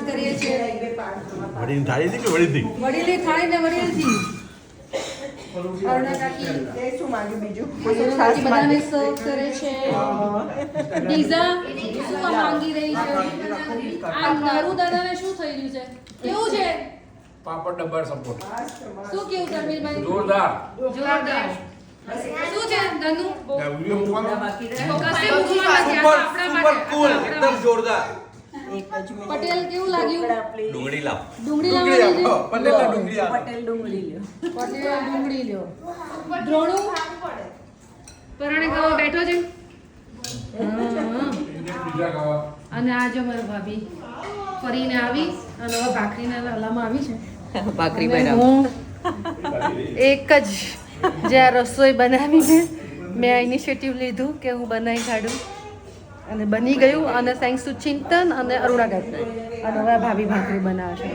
શરૂઆત કરીએ છીએ વડીની થાળી હતી કે વડીથી? વડીલી થાળી ને વડીલથી. અરુણા કાકી શું માંગ્યું બીજું? અરુણા કાકી બધાને સર્વ કરે છે. ડીઝા શું માંગી રહી છે? આ નારુ દાદાને શું થઈ રહ્યું છે? કેવું છે? પાપડ ડબ્બા સપોર્ટ શું કેવું ધર્મેશભાઈ? જોરદાર. જોરદાર. શું છે ધનુ? વિડિયો મૂકવાનો કશે મૂકવા નથી, આ તો આપણા માટે. એકદમ જોરદાર. પટેલ કેવું લાગ્યું? ડુંગળી લાવ. ડુંગળી લાવવાની છે? પટેલના ડુંગળી આપ. પટેલ ડુંગળી લ્યો. પટેલ ડુંગળી લ્યો. દ્રોણું પરાણે ગાવા બેઠો છે. હા. બીજા ખાવા અને આ જો મારા ભાભી ફરીને આવી અને હવે ભાખરીના લાલામાં આવી છે. ભાખરી અને બનાવ. હું એક જ જ્યાં રસોઈ બનાવીને મેં આ ઇનિશિયેટિવ લીધું કે હું બનાવી કાઢું અને બની ગયું. અને થેન્ક્સ ટુ ચિંતન અને અરુણા ગાયત્રી. અને હવે આ ભાભી ભાખરી બનાવે છે.